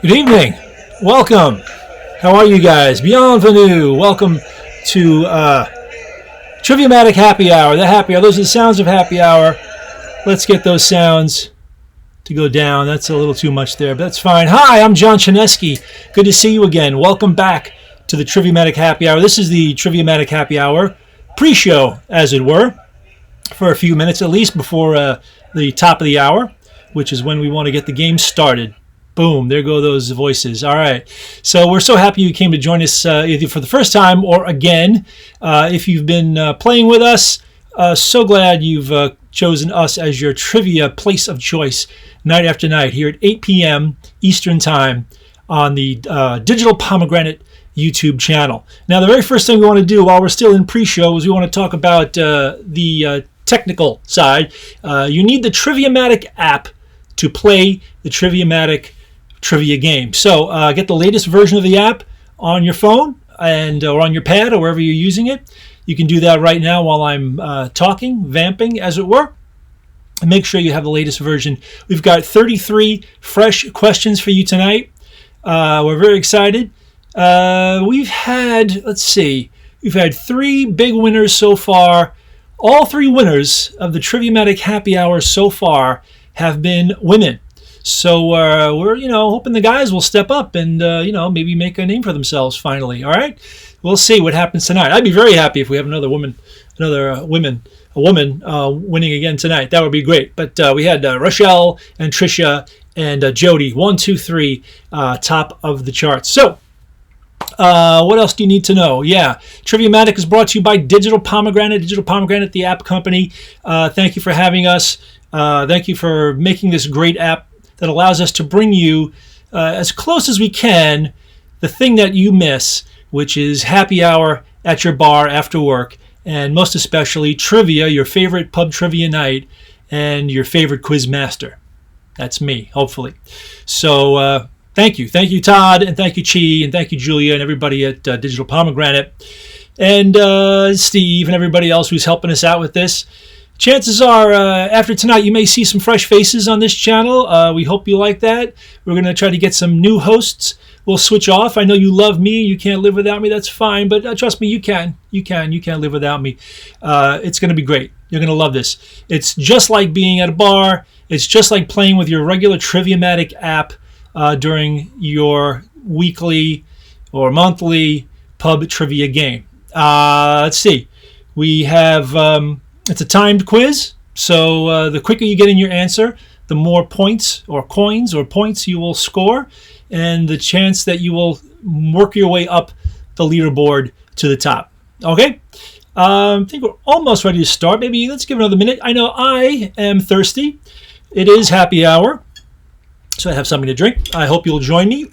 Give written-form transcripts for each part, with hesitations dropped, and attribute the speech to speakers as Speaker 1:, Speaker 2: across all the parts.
Speaker 1: Good evening. Welcome. How are you guys? Bienvenue. Welcome to Triviamatic Happy Hour. The happy hour. Those are the sounds of happy hour. Let's get those sounds to go down. That's a little too much there, but that's fine. Hi, I'm John Chinesky. Good to see you again. Welcome back to the Triviamatic Happy Hour. This is the Triviamatic Happy Hour pre-show, as it were, for a few minutes at least before the top of the hour, which is when we want to get the game started. Boom, there go those voices. All right. So we're so happy you came to join us either for the first time or again. If you've been playing with us, so glad you've chosen us as your trivia place of choice night after night here at 8 p.m. Eastern Time on the Digital Pomegranate YouTube channel. Now, the very first thing we want to do while we're still in pre-show is we want to talk about the technical side. You need the Triviamatic app to play the Triviamatic trivia game. So get the latest version of the app on your phone and or on your pad or wherever you're using it. You can do that right now while I'm talking, vamping, as it were. And make sure you have the latest version. We've got 33 fresh questions for you tonight. We're very excited. We've had three big winners so far. All three winners of the Triviamatic Happy Hour so far have been women. So we're, hoping the guys will step up and, maybe make a name for themselves finally. All right. We'll see what happens tonight. I'd be very happy if we have a woman winning again tonight. That would be great. But we had Rochelle and Tricia and Jody, 1, 2, 3, top of the charts. So what else do you need to know? Yeah, Triviamatic is brought to you by Digital Pomegranate, the app company. Thank you for having us. Thank you for making this great app that allows us to bring you as close as we can the thing that you miss, which is happy hour at your bar after work, and most especially trivia, your favorite pub trivia night, and your favorite quiz master. That's me, hopefully. So thank you. Thank you, Todd, and thank you, Chi, and thank you, Julia, and everybody at Digital Pomegranate, and Steve, and everybody else who's helping us out with this. Chances are, after tonight, you may see some fresh faces on this channel. We hope you like that. We're going to try to get some new hosts. We'll switch off. I know you love me. You can't live without me. That's fine. But trust me, you can. You can't live without me. It's going to be great. You're going to love this. It's just like being at a bar. It's just like playing with your regular Triviamatic app during your weekly or monthly pub trivia game. Let's see. We have... It's a timed quiz, so the quicker you get in your answer, the more points or coins or points you will score, and the chance that you will work your way up the leaderboard to the top. Okay? I think we're almost ready to start. Maybe let's give it another minute. I know I am thirsty. It is happy hour, so I have something to drink. I hope you'll join me.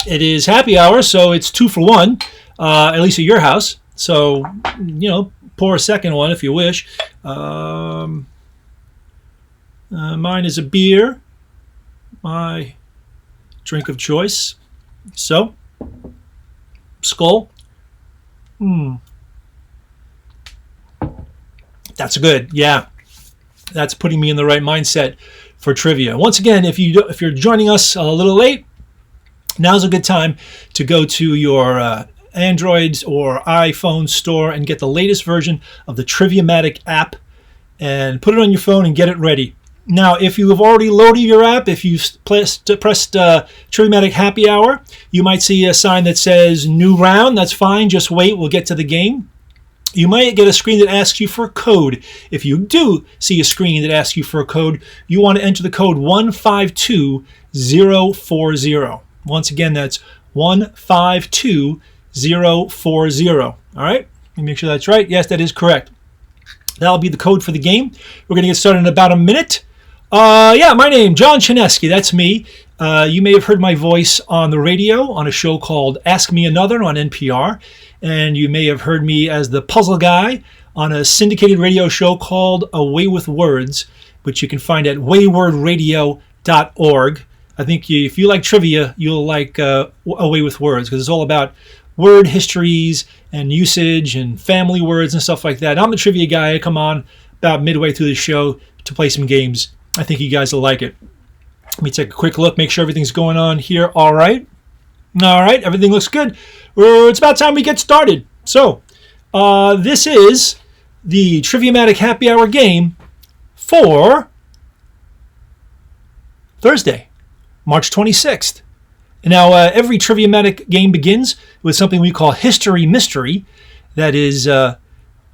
Speaker 1: It is happy hour, so it's 2 for 1, at least at your house. So, pour a second one if you wish. Mine is a beer, my drink of choice. So, skull. That's good. Yeah, that's putting me in the right mindset for trivia. Once again, if you're joining us a little late, now's a good time to go to your Android or iPhone store and get the latest version of the Triviamatic app and put it on your phone and get it ready. Now, if you have already loaded your app, if you've pressed Triviamatic Happy Hour, you might see a sign that says New Round. That's fine. Just wait. We'll get to the game. You might get a screen that asks you for a code. If you do see a screen that asks you for a code, you want to enter the code 152040. Once again, that's 152040. 040. All right, let me make sure that's right. Yes, that is correct. That'll be the code for the game. We're going to get started in about a minute. My name, John Chinesky. That's me. You may have heard my voice on the radio on a show called Ask Me Another on NPR. And you may have heard me as the puzzle guy on a syndicated radio show called Away with Words, which you can find at waywordradio.org. I think if you like trivia, you'll like Away with Words, because it's all about word histories and usage and family words and stuff like that. I'm the trivia guy. I come on about midway through the show to play some games. I think you guys will like it. Let me take a quick look, make sure everything's going on here. All right, everything looks good. It's about time we get started. So, this is the Triviamatic Happy Hour game for Thursday, March 26th. Now, every Triviamatic game begins with something we call History Mystery. That is,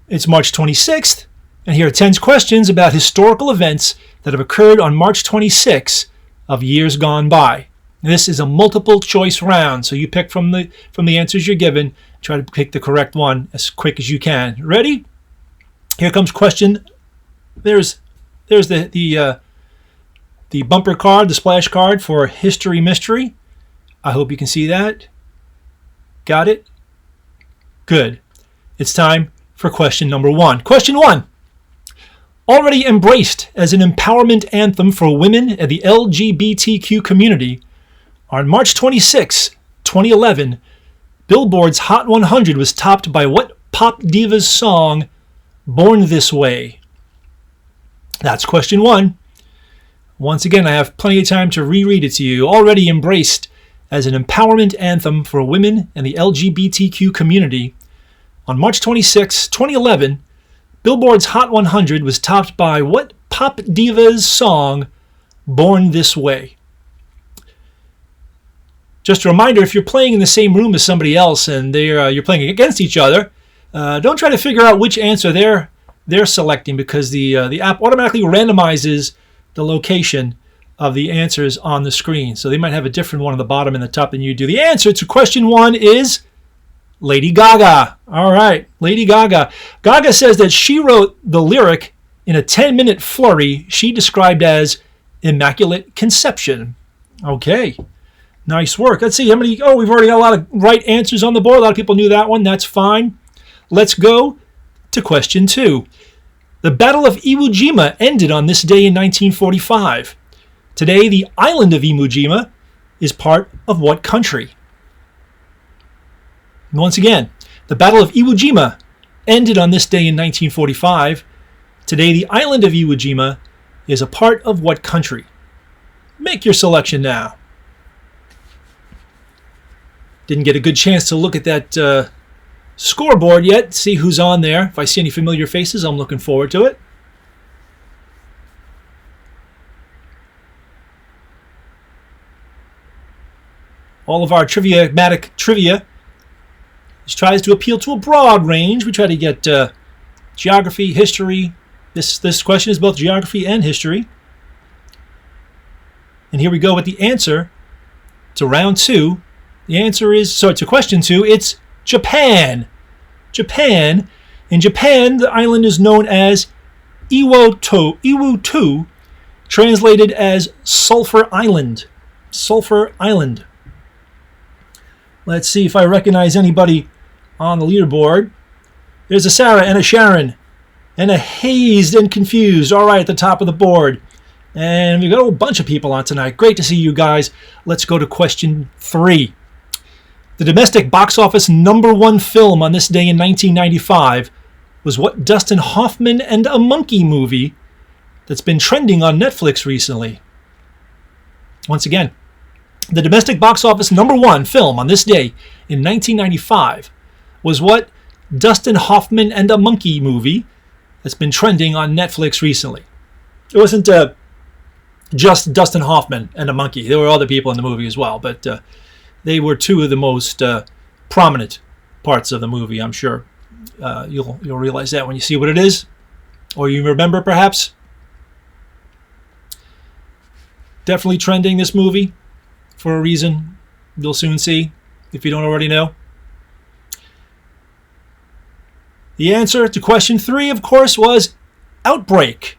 Speaker 1: it's March 26th, and here are 10 questions about historical events that have occurred on March 26th of years gone by. This is a multiple choice round, so you pick from the answers you're given. Try to pick the correct one as quick as you can. Ready? Here comes question. There's the bumper card, the splash card for History Mystery. I hope you can see that. Got it? Good. It's time for question number 1. Question 1. Already embraced as an empowerment anthem for women and the LGBTQ community, on March 26, 2011, Billboard's Hot 100 was topped by what pop diva's song, Born This Way? That's question 1. Once again, I have plenty of time to reread it to you. Already embraced as an empowerment anthem for women and the LGBTQ community, on March 26, 2011, Billboard's Hot 100 was topped by what pop diva's song, Born This Way? Just a reminder, if you're playing in the same room as somebody else and you're playing against each other, don't try to figure out which answer they're selecting, because the app automatically randomizes the location of the answers on the screen. So they might have a different one on the bottom and the top than you do. The answer to question 1 is Lady Gaga. All right, Lady Gaga. Gaga says that she wrote the lyric in a 10-minute flurry she described as Immaculate Conception. Okay, nice work. Let's see how many. Oh, we've already got a lot of right answers on the board. A lot of people knew that one. That's fine. Let's go to question 2. The Battle of Iwo Jima ended on this day in 1945. Today, the island of Iwo Jima is part of what country? Once again, the Battle of Iwo Jima ended on this day in 1945. Today, the island of Iwo Jima is a part of what country? Make your selection now. Didn't get a good chance to look at that scoreboard yet, see who's on there. If I see any familiar faces, I'm looking forward to it. All of our Triviamatic trivia tries to appeal to a broad range. We try to get geography, history. This question is both geography and history. And here we go with the answer to round 2. The answer is, to question 2, it's Japan. Japan. In Japan, the island is known as Iwo-to, translated as Sulphur Island. Sulphur Island. Let's see if I recognize anybody on the leaderboard. There's a Sarah and a Sharon and a Hazed and Confused. All right, at the top of the board. And we've got a whole bunch of people on tonight. Great to see you guys. Let's go to question 3. The domestic box office #1 film on this day in 1995 was what Dustin Hoffman and a Monkey movie that's been trending on Netflix recently? Once again, the domestic box office #1 film on this day in 1995 was what Dustin Hoffman and a Monkey movie that's been trending on Netflix recently. It wasn't just Dustin Hoffman and a monkey. There were other people in the movie as well, but they were 2 of the most prominent parts of the movie, I'm sure. You'll realize that when you see what it is, or you remember perhaps. Definitely trending, this movie, for a reason you'll soon see if you don't already know. The answer to question 3, of course, was Outbreak.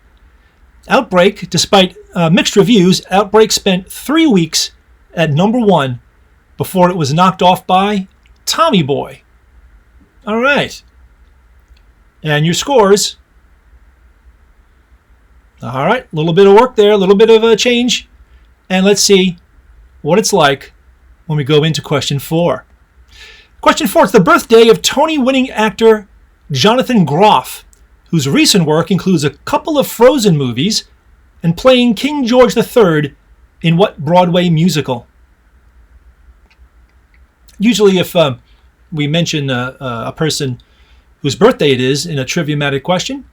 Speaker 1: Outbreak, despite mixed reviews, Outbreak spent 3 weeks at #1 before it was knocked off by Tommy Boy. All right. And your scores. All right, a little bit of work there, a little bit of a change. And let's see what it's like when we go into question 4. Question 4, it's the birthday of Tony-winning actor Jonathan Groff, whose recent work includes a couple of Frozen movies and playing King George III In what Broadway musical? Usually if we mention a person whose birthday it is in a Triviamatic question,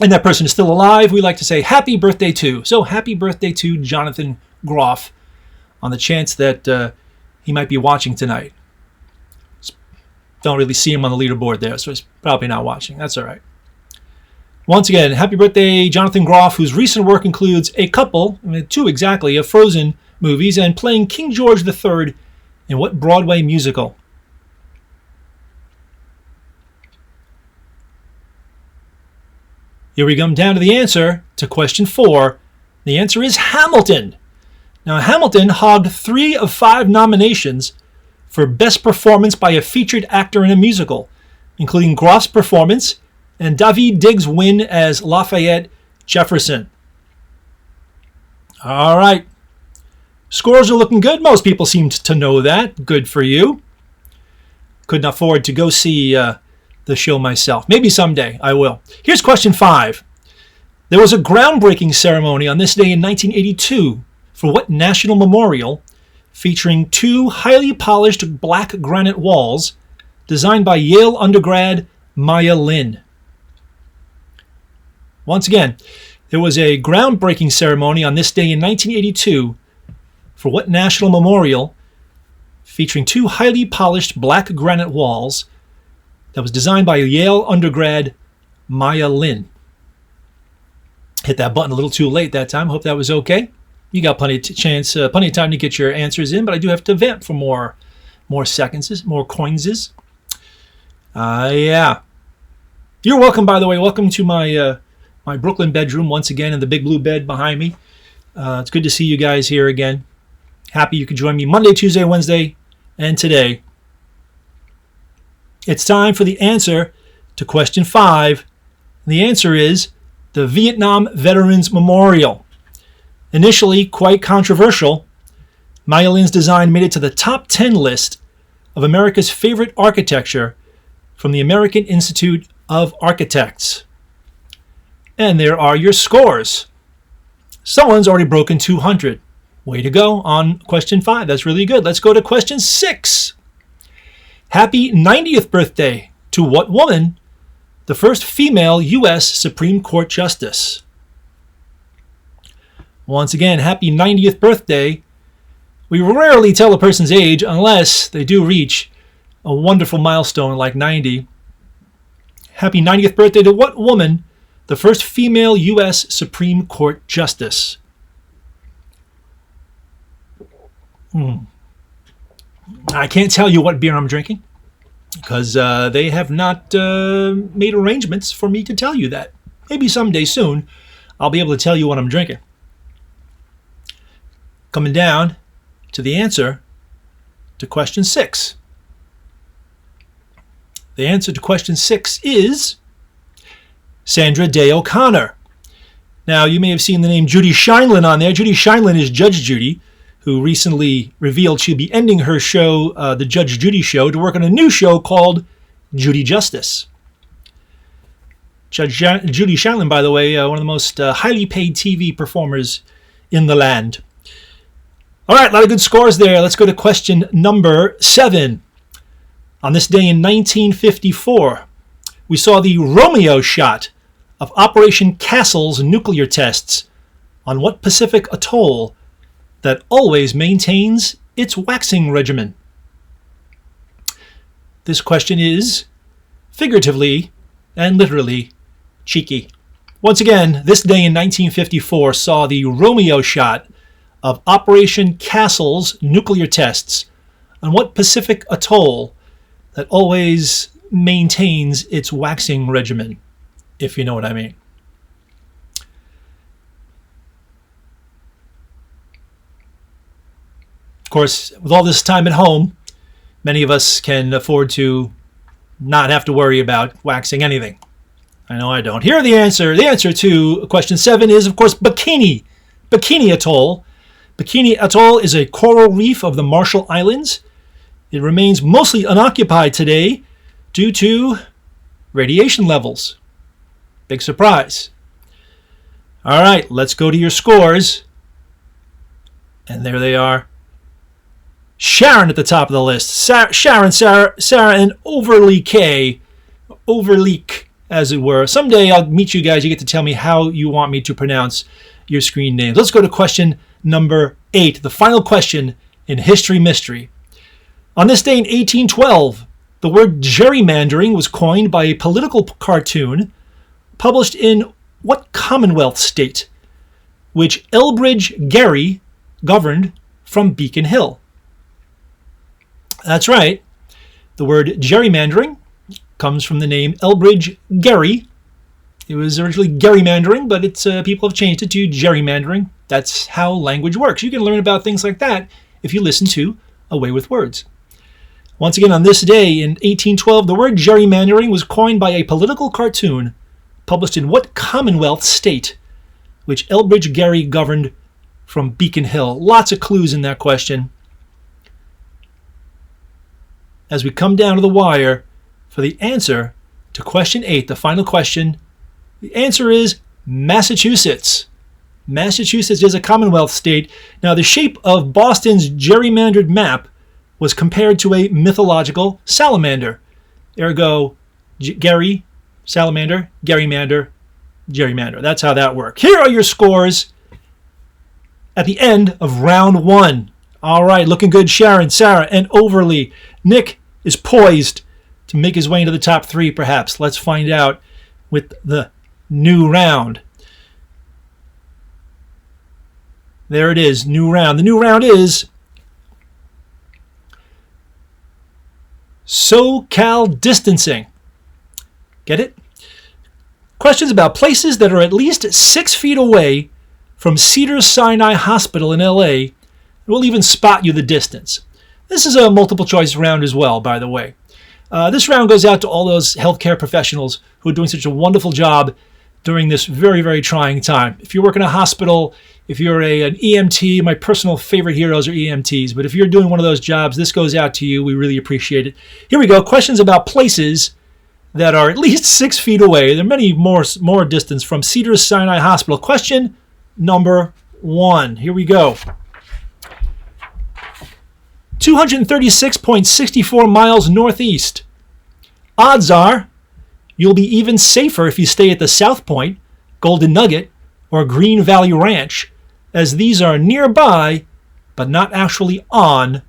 Speaker 1: and that person is still alive, we like to say happy birthday to. So happy birthday to Jonathan Groff, on the chance that he might be watching tonight. Don't really see him on the leaderboard there, so he's probably not watching. That's all right. Once again, happy birthday, Jonathan Groff, whose recent work includes a couple, two exactly, of Frozen movies and playing King George III in what Broadway musical? Here we come down to the answer to question 4. The answer is Hamilton. Now, Hamilton hogged 3 of 5 nominations for Best Performance by a Featured Actor in a Musical, including Groff's performance and Daveed Diggs' win as Lafayette Jefferson. All right. Scores are looking good. Most people seem to know that. Good for you. Couldn't afford to go see the show myself. Maybe someday I will. Here's question 5. There was a groundbreaking ceremony on this day in 1982 for what national memorial featuring 2 highly polished black granite walls designed by Yale undergrad Maya Lin. Once again, there was a groundbreaking ceremony on this day in 1982 for what national memorial featuring 2 highly polished black granite walls that was designed by Yale undergrad Maya Lin. Hit that button a little too late that time. Hope that was okay. You got plenty of time to get your answers in, but I do have to vamp for more seconds, more coinses. Yeah. You're welcome, by the way. Welcome to my Brooklyn bedroom once again, in the big blue bed behind me. It's good to see you guys here again. Happy you could join me Monday, Tuesday, Wednesday, and today. It's time for the answer to question 5. The answer is the Vietnam Veterans Memorial. Initially quite controversial, Maya Lin's design made it to the top 10 list of America's favorite architecture from the American Institute of Architects. And there are your scores. Someone's already broken 200. Way to go on question 5. That's really good. Let's go to question 6. Happy 90th birthday to what woman? The first female U.S. Supreme Court Justice. Once again, happy 90th birthday. We rarely tell a person's age unless they do reach a wonderful milestone like 90. Happy 90th birthday to what woman? The first female U.S. Supreme Court Justice. I can't tell you what beer I'm drinking because they have not made arrangements for me to tell you that. Maybe someday soon I'll be able to tell you what I'm drinking. Coming down to the answer to question 6. The answer to question 6 is Sandra Day O'Connor. Now, you may have seen the name Judy Scheinlin on there. Judy Scheinlin is Judge Judy, who recently revealed she'll be ending her show, The Judge Judy Show, to work on a new show called Judy Justice. Judy Scheinlin, by the way, one of the most highly paid TV performers in the land. All right, a lot of good scores there. Let's go to question number 7. On this day in 1954, we saw the Romeo shot of Operation Castle's nuclear tests on what Pacific atoll that always maintains its waxing regimen? This question is, figuratively and literally, cheeky. Once again, this day in 1954 saw the Romeo shot of Operation Castle's nuclear tests on what Pacific atoll that always maintains its waxing regimen, if you know what I mean. Of course, with all this time at home, many of us can afford to not have to worry about waxing anything. I know I don't. Here are the answer. The answer to question 7 is, of course, Bikini. Bikini Atoll. Bikini Atoll is a coral reef of the Marshall Islands. It remains mostly unoccupied today due to radiation levels. Big surprise. All right, let's go to your scores. And there they are. Sharon at the top of the list. Sharon, Sarah, and Overleak, as it were. Someday I'll meet you guys. You get to tell me how you want me to pronounce your screen names. Let's go to question number 8, the final question in History Mystery. On this day in 1812, the word gerrymandering was coined by a political cartoon published in what Commonwealth state, which Elbridge Gerry governed from Beacon Hill? That's right. The word gerrymandering comes from the name Elbridge Gerry. It was originally gerrymandering, but people have changed it to gerrymandering. That's how language works. You can learn about things like that if you listen to A Way with Words. Once again, on this day in 1812, the word gerrymandering was coined by a political cartoon published in what Commonwealth state, which Elbridge Gerry governed from Beacon Hill? Lots of clues in that question. As we come down to the wire for the answer to question 8, the final question, the answer is Massachusetts. Massachusetts is a Commonwealth state. Now, the shape of Boston's gerrymandered map was compared to a mythological salamander. Ergo, Gerry, salamander, gerrymander, gerrymander. That's how that works. Here are your scores at the end of round 1. All right, looking good, Sharon, Sarah, and Overly. Nick is poised to make his way into the top 3, perhaps. Let's find out with the new round. There it is, new round. The new round is SoCal distancing. Get it? Questions about places that are at least 6 feet away from Cedars-Sinai Hospital in LA. We'll even spot you the distance. This is a multiple choice round as well, by the way. This round goes out to all those healthcare professionals who are doing such a wonderful job during this very, very trying time. If you work in a hospital, if you're an EMT, my personal favorite heroes are EMTs, but if you're doing one of those jobs, this goes out to you. We really appreciate it. Here we go. Questions about places that are at least 6 feet away. There are many more distance from Cedars-Sinai Hospital. Question number 1. Here we go. 236.64 miles northeast. Odds are you'll be even safer if you stay at the South Point, Golden Nugget, or Green Valley Ranch, as these are nearby but not actually on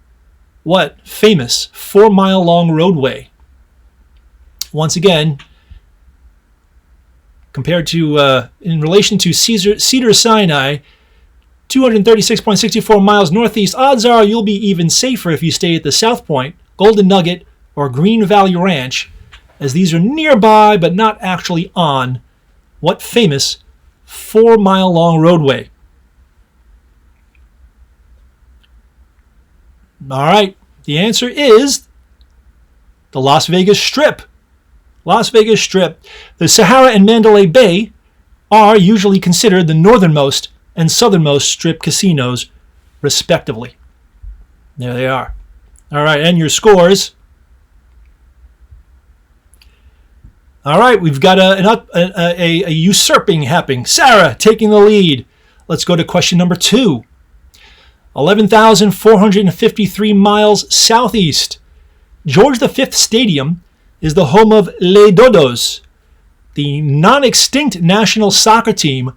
Speaker 1: what famous 4-mile-long roadway? Once again, compared to, in relation to Cedars-Sinai, 236.64 miles northeast, odds are you'll be even safer if you stay at the South Point, Golden Nugget, or Green Valley Ranch, as these are nearby but not actually on what famous 4-mile-long roadway? All right, the answer is the Las Vegas Strip. Las Vegas Strip. The Sahara and Mandalay Bay are usually considered the northernmost and southernmost strip casinos, respectively. There they are. All right, and your scores. All right, we've got a usurping happening. Sarah taking the lead. Let's go to question number 2. 11,453 miles southeast. George V Stadium is the home of Les Dodos, the non-extinct national soccer team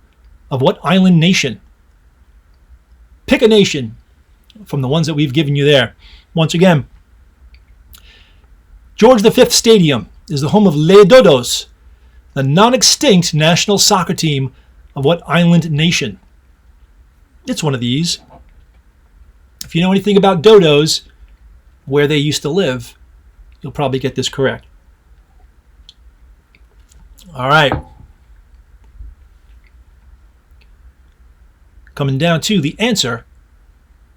Speaker 1: of what island nation? Pick a nation from the ones that we've given you there. Once again, George V Stadium is the home of Les Dodos, the non-extinct national soccer team of what island nation? It's one of these. If you know anything about dodos, where they used to live, you'll probably get this correct. All right. Coming down to the answer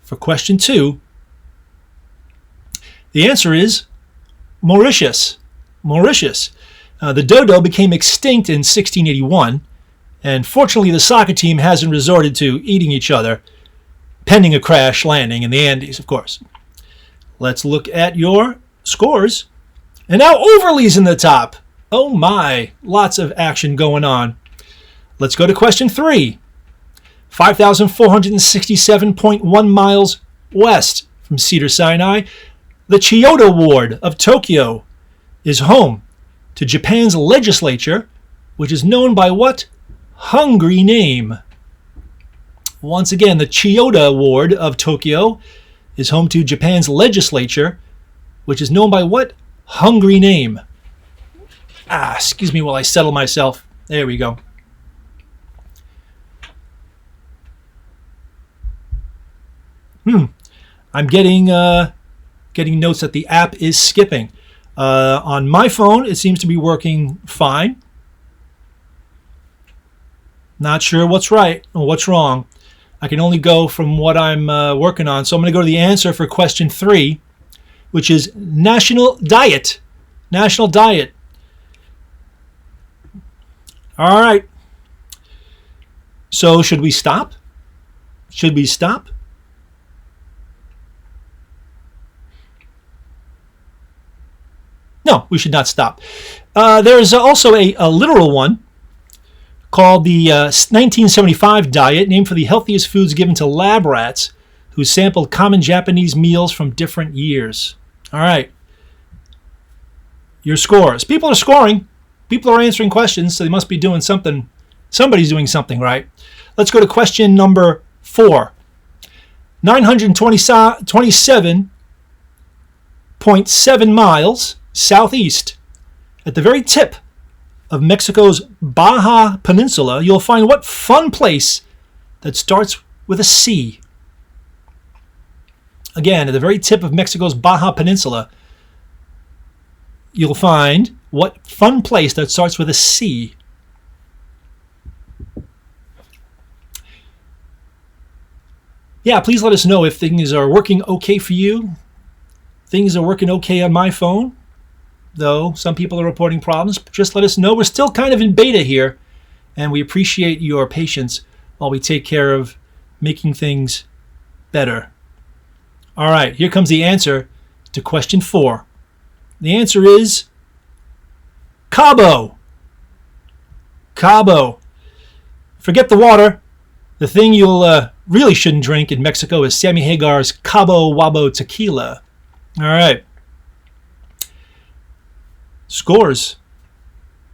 Speaker 1: for question 2. The answer is Mauritius. Mauritius. The dodo became extinct in 1681, and fortunately the soccer team hasn't resorted to eating each other, pending a crash landing in the Andes, of course. Let's look at your scores. And now Overly's in the top. Oh my, lots of action going on. Let's go to question 3. 5,467.1 miles west from Cedars-Sinai, the Chiyoda Ward of Tokyo is home to Japan's legislature, which is known by what hungry name? Once again, the Chiyoda Ward of Tokyo is home to Japan's legislature, which is known by what hungry name? Excuse me while I settle myself. There we go. I'm getting notes that the app is skipping. On my phone, it seems to be working fine. Not sure what's right or what's wrong. I can only go from what I'm working on. So I'm going to go to the answer for question 3, which is national diet. National diet. All right. So should we stop? Should we stop? No, we should not stop. There's also a literal one called the 1975 diet, named for the healthiest foods given to lab rats who sampled common Japanese meals from different years. All right. Your scores. People are scoring. People are answering questions, so they must be doing something. Somebody's doing something right. Let's go to question number 4. 927.7 miles southeast, at the very tip of Mexico's Baja Peninsula, you'll find what fun place that starts with a C? Again, at the very tip of Mexico's Baja Peninsula, you'll find what fun place that starts with a C? Yeah, please let us know if things are working okay for you. Things are working okay on my phone, though some people are reporting problems. Just let us know. We're still kind of in beta here, and we appreciate your patience while we take care of making things better. All right, here comes the answer to question 4. The answer is Cabo. Cabo. Forget the water. The thing you'll really shouldn't drink in Mexico is Sammy Hagar's Cabo Wabo tequila. All right. Scores.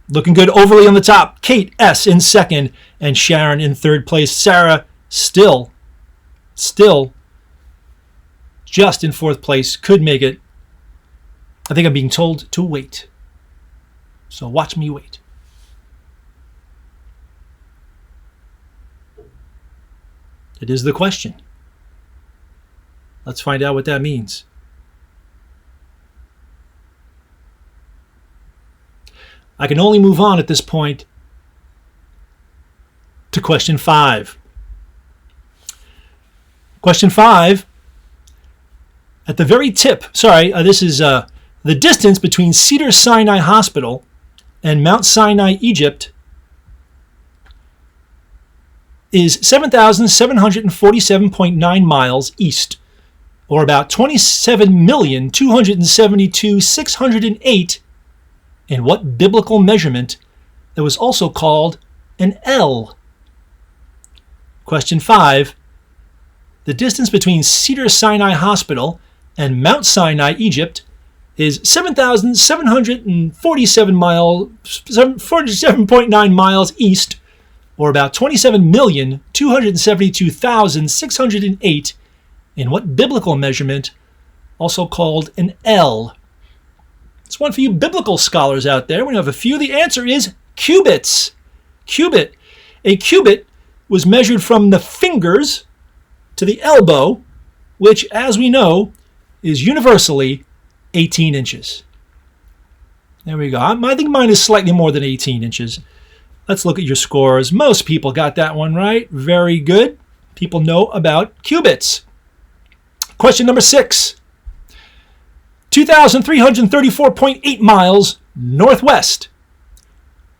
Speaker 1: Looking good. Overly on the top. Kate S. in second and Sharon in third place. Sarah still just in fourth place. Could make it. I think I'm being told to wait. So watch me wait. It is the question. Let's find out what that means. I can only move on at this point to question 5. Question 5. At the very tip, this is the distance between Cedars-Sinai Hospital and Mount Sinai, Egypt, is 7,747.9 miles east, or about 27,272,608 in what biblical measurement that was also called an L? Question 5. The distance between Cedars-Sinai Hospital and Mount Sinai, Egypt, is 47.9 miles east, or about 27,272,608 in what biblical measurement, also called an L? It's one for you biblical scholars out there. We have a few. The answer is cubits. Cubit. A cubit was measured from the fingers to the elbow, which, as we know, is universally 18 inches. There we go. I think mine is slightly more than 18 inches. Let's look at your scores. Most people got that one right. Very good. People know about cubits. Question number 6. 2,334.8 miles northwest.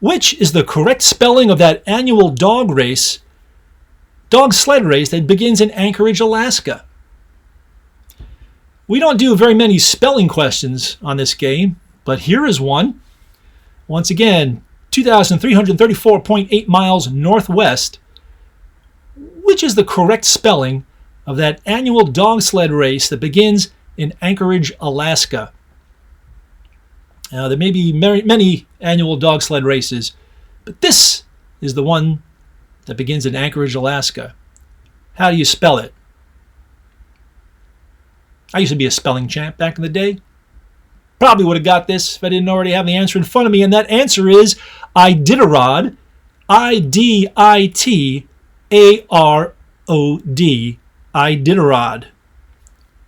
Speaker 1: Which is the correct spelling of that annual dog sled race that begins in Anchorage, Alaska? We don't do very many spelling questions on this game, but here is one. Once again, 2,334.8 miles northwest. which is the correct spelling of that annual dog sled race that begins in Anchorage, Alaska? Now, there may be many annual dog sled races, but this is the one that begins in Anchorage, Alaska. How do you spell it? I used to be a spelling champ back in the day. Probably would have got this if I didn't already have the answer in front of me, and that answer is Iditarod. Iditarod. Iditarod.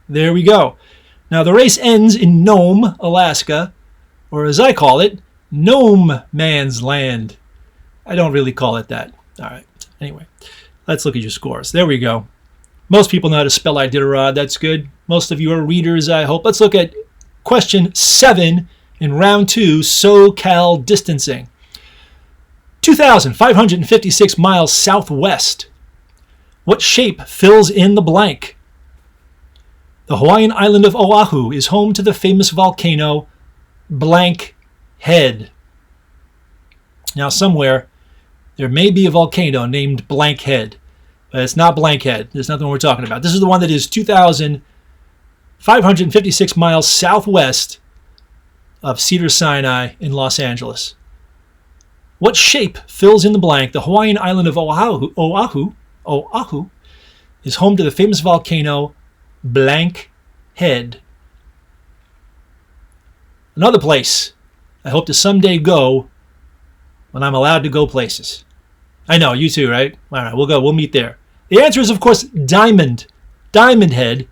Speaker 1: There we go. Now, the race ends in Nome, Alaska, or as I call it, Nome Man's Land. I don't really call it that. All right. Anyway, let's look at your scores. There we go. Most people know how to spell Iditarod. That's good. Most of you are readers, I hope. Let's look at question 7 in round 2, SoCal distancing. 2,556 miles southwest. What shape fills in the blank? The Hawaiian island of Oahu is home to the famous volcano Blank Head. Now, somewhere there may be a volcano named Blank Head, but it's not Blank Head. There's nothing we're talking about. This is the one that is 2,556 miles southwest of Cedars-Sinai in Los Angeles. What shape fills in the blank? The Hawaiian island of Oahu is home to the famous volcano Blank Head. Another place I hope to someday go when I'm allowed to go places. I know, you too, right? All right, we'll go. We'll meet there. The answer is, of course, Diamond Head.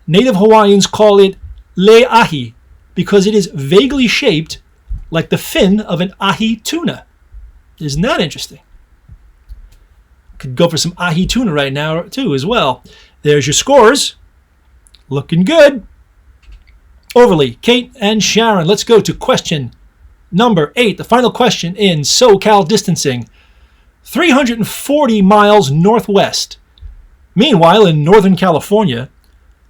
Speaker 1: Native Hawaiians call it le'ahi because it is vaguely shaped like the fin of an ahi tuna. Isn't that interesting? Could go for some ahi tuna right now, too, as well. There's your scores. Looking good. Overly, Kate and Sharon. Let's go to question number 8, the final question in SoCal distancing. 340 miles northwest. Meanwhile, in Northern California,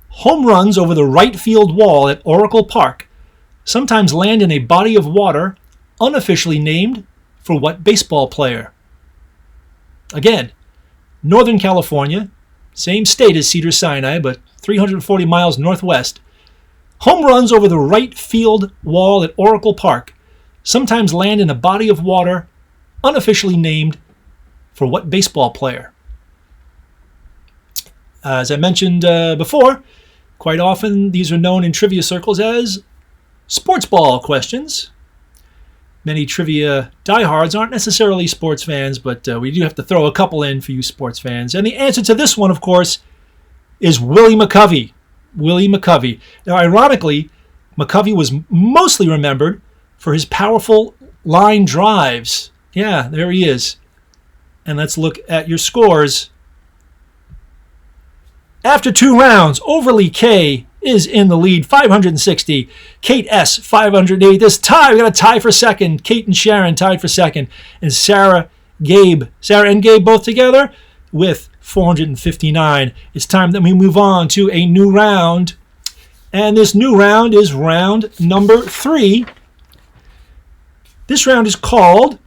Speaker 1: home runs over the right field wall at Oracle Park sometimes land in a body of water unofficially named for what baseball player? Again, Northern California, same state as Cedars-Sinai, but 340 miles northwest. Home runs over the right field wall at Oracle Park sometimes land in a body of water unofficially named for what baseball player? As I mentioned before, quite often these are known in trivia circles as sports ball questions. Many trivia diehards aren't necessarily sports fans, but we do have to throw a couple in for you sports fans. And the answer to this one, of course, is Willie McCovey. Willie McCovey. Now, ironically, McCovey was mostly remembered for his powerful line drives. Yeah, there he is. And let's look at your scores. After 2 rounds, Overly K is in the lead, 560. Kate S, 508. This tie, we got a tie for second. Kate and Sharon tied for second. And Sarah and Gabe both together with 459. It's time that we move on to a new round. And this new round is round number 3. This round is called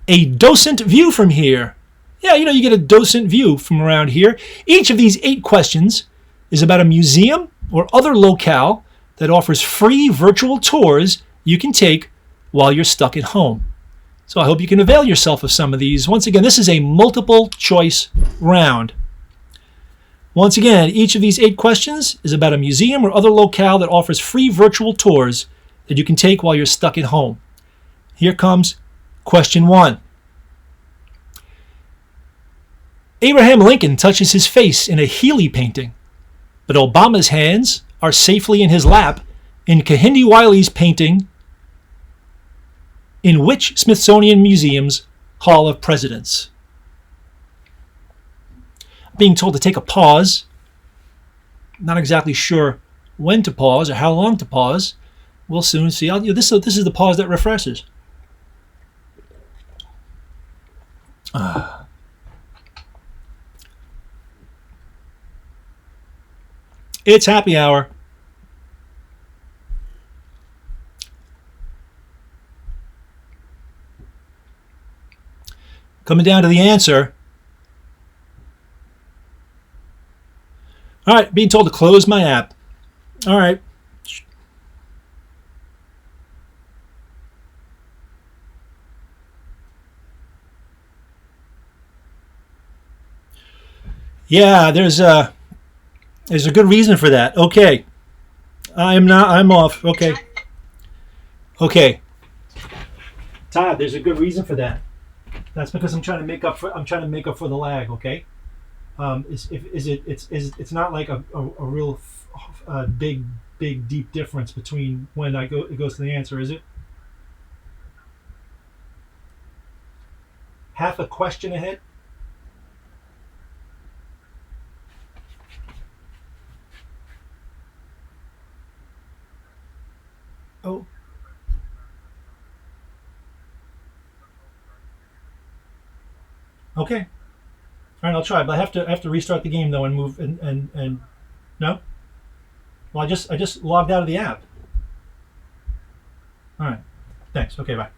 Speaker 1: A Docent View from Here. Yeah, you get a docent view from around here. Each of these 8 questions is about a museum or other locale that offers free virtual tours you can take while you're stuck at home. So I hope you can avail yourself of some of these. Once again, this is a multiple choice round. Once again, each of these 8 questions is about a museum or other locale that offers free virtual tours that you can take while you're stuck at home. Here comes question 1. Abraham Lincoln touches his face in a Healy painting, but Obama's hands are safely in his lap in Kehinde Wiley's painting in which Smithsonian Museum's Hall of Presidents? Being told to take a pause. Not exactly sure when to pause or how long to pause. We'll soon see. This is the pause that refreshes. It's happy hour. Coming down to the answer. All right, being told to close my app. All right. Yeah, there's a good reason for that. Okay. I'm off. Okay. Okay. Todd, there's a good reason for that. That's because I'm trying to make up for the lag, okay? It's not like a real big deep difference between when it goes to the answer, is it? Half a question ahead? Oh. Okay. All right, I'll try, but I have to restart the game though and move and no. Well, I just logged out of the app. All right. Thanks. Okay. Bye.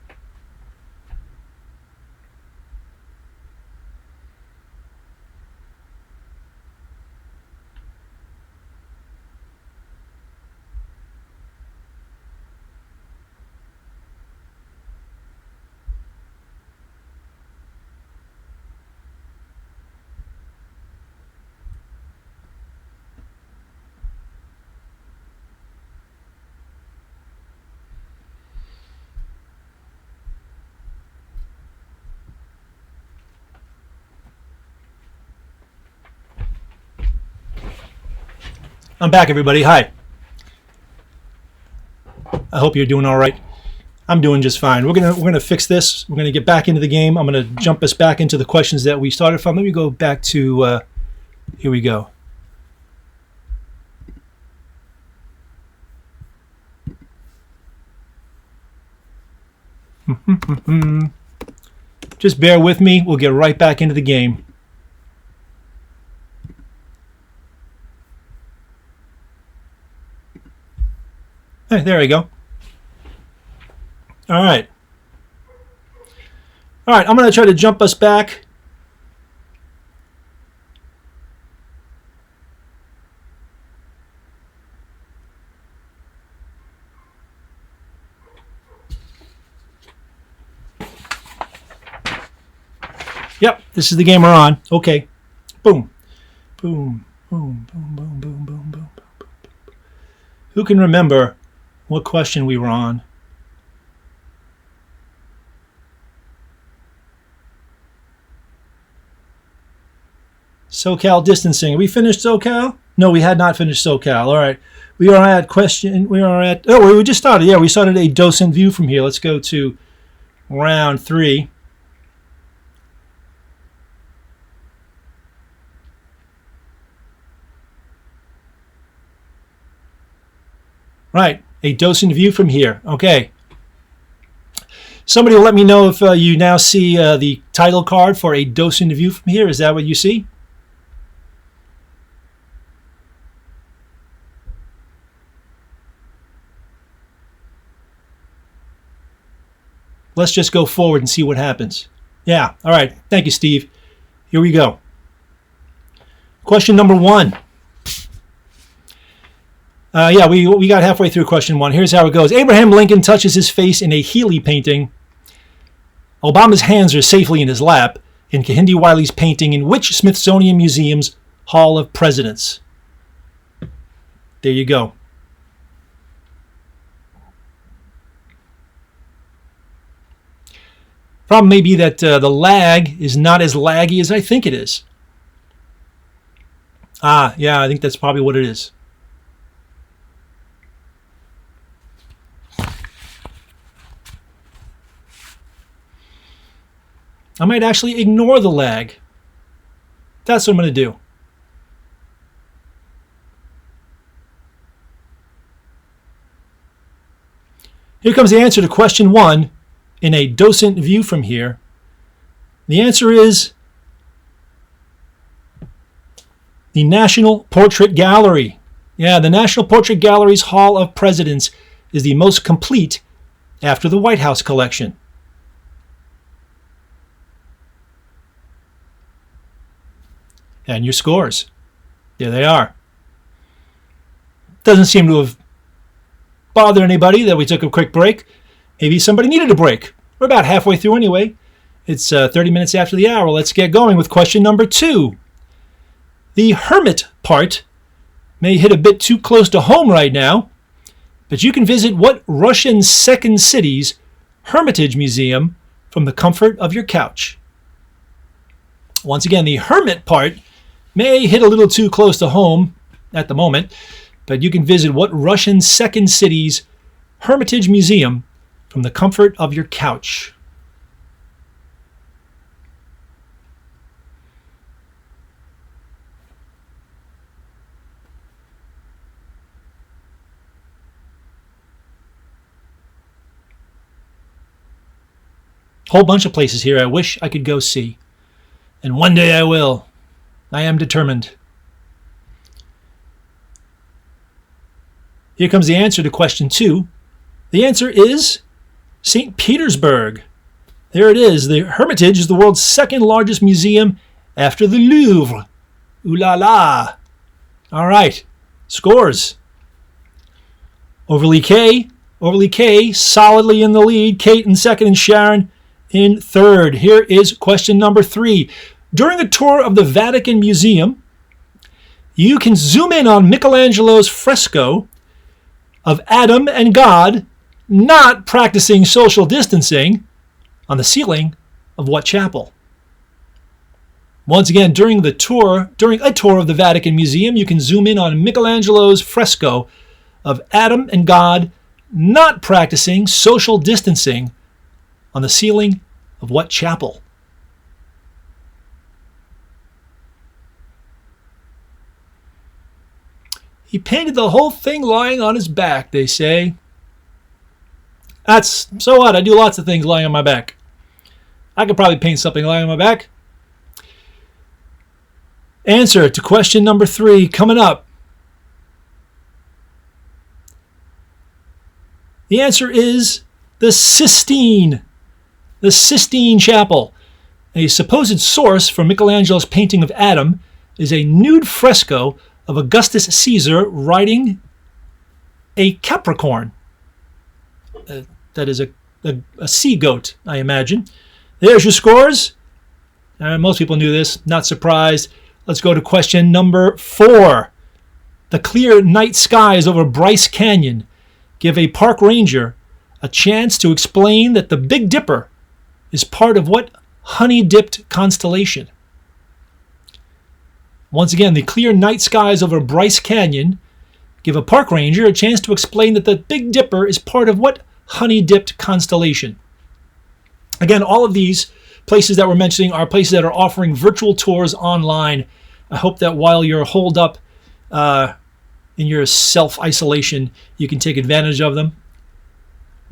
Speaker 1: I'm back, everybody. Hi. I hope you're doing all right. I'm doing just fine. We're gonna fix this. We're gonna get back into the game. I'm gonna jump us back into the questions that we started from. Let me go back to here we go. Just bear with me. We'll get right back into the game. Hey, there we go. All right. All right, I'm going to try to jump us back. Yep, this is the game we're on. Okay. Boom. Boom. Boom. Boom. Boom. Boom. Boom. Boom. Who can remember what question we were on? SoCal distancing. We finished SoCal? No, we had not finished SoCal. All right. We are at question. Oh, we just started. Yeah, we started a docent view from here. Let's go to round 3. Right, a docent view from here. Okay. Somebody will let me know if you now see the title card for a docent view from here. Is that what you see? Let's just go forward and see what happens. Yeah, all right. Thank you, Steve. Here we go. Question number 1. Yeah, we got halfway through question 1. Here's how it goes. Abraham Lincoln touches his face in a Healy painting. Obama's hands are safely in his lap in Kehinde Wiley's painting in which Smithsonian Museum's Hall of Presidents? There you go. Problem may be that the lag is not as laggy as I think it is. Yeah, I think that's probably what it is. I might actually ignore the lag. That's what I'm going to do. Here comes the answer to question 1 in a docent view from here. The answer is the National Portrait Gallery. Yeah, the National Portrait Gallery's Hall of Presidents is the most complete after the White House collection. And your scores. There they are. Doesn't seem to have bothered anybody that we took a quick break. Maybe somebody needed a break. We're about halfway through anyway. It's 30 minutes after the hour. Let's get going with question number 2. The hermit part may hit a bit too close to home right now, but you can visit what Russian second city's Hermitage Museum from the comfort of your couch? Once again, the hermit part may hit a little too close to home at the moment, but you can visit what Russian second city's Hermitage Museum from the comfort of your couch? Whole bunch of places here I wish I could go see. And one day I will. I am determined. Here comes the answer to question 2. The answer is St. Petersburg. There it is. The Hermitage is the world's second largest museum after the Louvre. Ooh la la. All right. Scores. Overly K solidly in the lead. Kate in second and Sharon in third. Here is question number 3. During a tour of the Vatican Museum, you can zoom in on Michelangelo's fresco of Adam and God not practicing social distancing on the ceiling of what chapel? Once again, during a tour of the Vatican Museum, you can zoom in on Michelangelo's fresco of Adam and God not practicing social distancing on the ceiling of what chapel? He painted the whole thing lying on his back, they say. That's so what? I do lots of things lying on my back. I could probably paint something lying on my back. Answer to question number 3 coming up. The answer is the Sistine. The Sistine Chapel. A supposed source for Michelangelo's painting of Adam is a nude fresco of Augustus Caesar riding a Capricorn. That is a sea goat, I imagine. There's your scores. Most people knew this. Not surprised. Let's go to question number 4. The clear night skies over Bryce Canyon give a park ranger a chance to explain that the Big Dipper is part of what honey-dipped constellation? Once again, the clear night skies over Bryce Canyon give a park ranger a chance to explain that the Big Dipper is part of what honey-dipped constellation? Again, all of these places that we're mentioning are places that are offering virtual tours online. I hope that while you're holed up in your self-isolation, you can take advantage of them.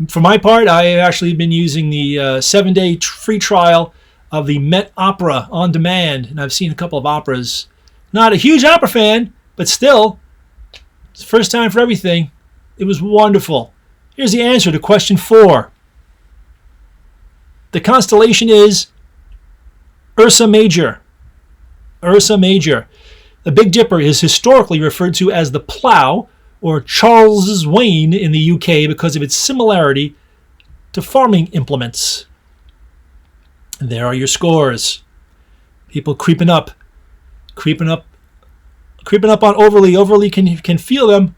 Speaker 1: For my part, I have actually been using the 7-day free trial of the Met Opera on demand, and I've seen a couple of operas. Not a huge opera fan, but still, it's the first time for everything. It was wonderful. Here's the answer to question 4. The constellation is Ursa Major. Ursa Major. The Big Dipper is historically referred to as the Plough or Charles's Wain in the UK because of its similarity to farming implements. And there are your scores. People creeping up on Overly. Overly can feel them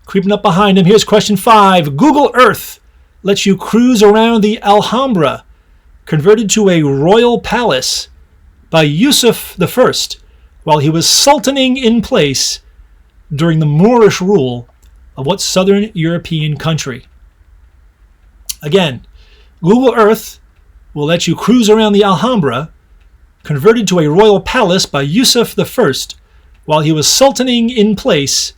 Speaker 1: creeping up behind him. Here's question 5. Google Earth lets you cruise around the Alhambra, converted to a royal palace by Yusuf I while he was sultaning in place during the Moorish rule of what southern European country? Again, Google Earth will let you cruise around the Alhambra, converted to a royal palace by Yusuf I while he was sultaning in place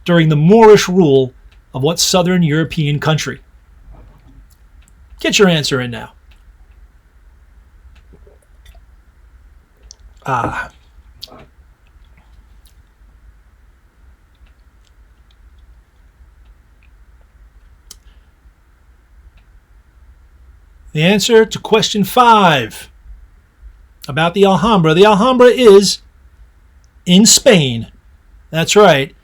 Speaker 1: during the Moorish rule of what southern European country? Get your answer in now. The answer to question 5 about the Alhambra. The Alhambra is in Spain. That's right.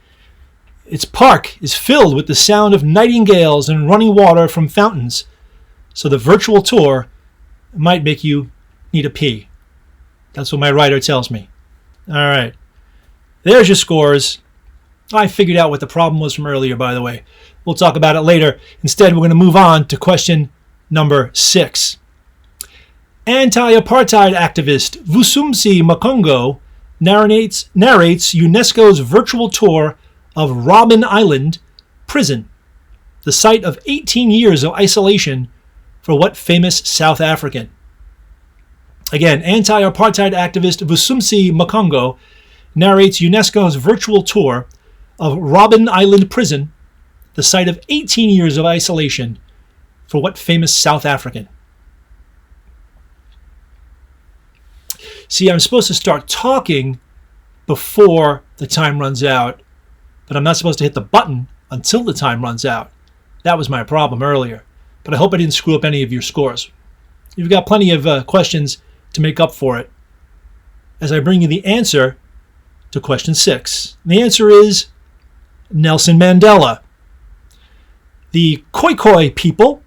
Speaker 1: Its park is filled with the sound of nightingales and running water from fountains, so the virtual tour might make you need a pee. That's what my writer tells me. All right. There's your scores. I figured out what the problem was from earlier, by the way. We'll talk about it later. Instead, we're going to move on to question number 6. Anti-apartheid activist Vusumuzi Makongo narrates UNESCO's virtual tour of Robben Island prison, the site of 18 years of isolation for what famous South African? Again, anti-apartheid activist Vusumuzi Makongo narrates UNESCO's virtual tour of Robben Island prison, the site of 18 years of isolation for what famous South African? See, I'm supposed to start talking before the time runs out, but I'm not supposed to hit the button until the time runs out. That was my problem earlier, but I hope I didn't screw up any of your scores. You've got plenty of questions to make up for it as I bring you the answer to question 6. The answer is Nelson Mandela. The Khoikhoi people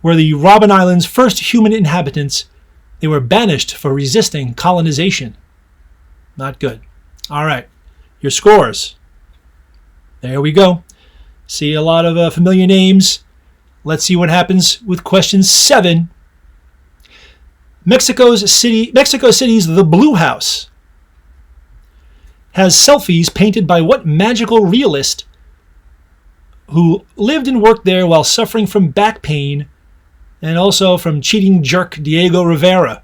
Speaker 1: were the Robben Island's first human inhabitants. They were banished for resisting colonization. Not good. All right, your scores. There we go. See a lot of familiar names. Let's see what happens with question 7. Mexico City's The Blue House has selfies painted by what magical realist who lived and worked there while suffering from back pain and also from cheating jerk Diego Rivera?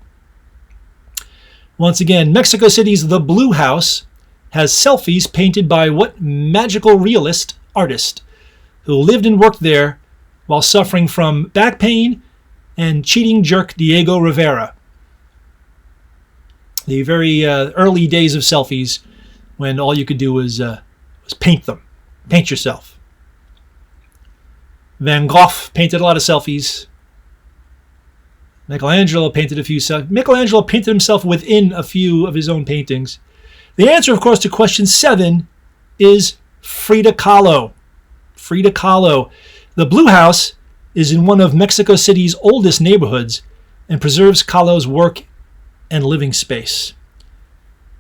Speaker 1: Once again, Mexico City's The Blue House has selfies painted by what magical realist artist who lived and worked there while suffering from back pain and cheating jerk Diego Rivera? The very early days of selfies, when all you could do was paint them. Paint yourself. Van Gogh painted a lot of selfies. Michelangelo painted a few. Michelangelo painted himself within a few of his own paintings. The answer, of course, to question 7 is Frida Kahlo. Frida Kahlo. The Blue House is in one of Mexico City's oldest neighborhoods and preserves Kahlo's work and living space.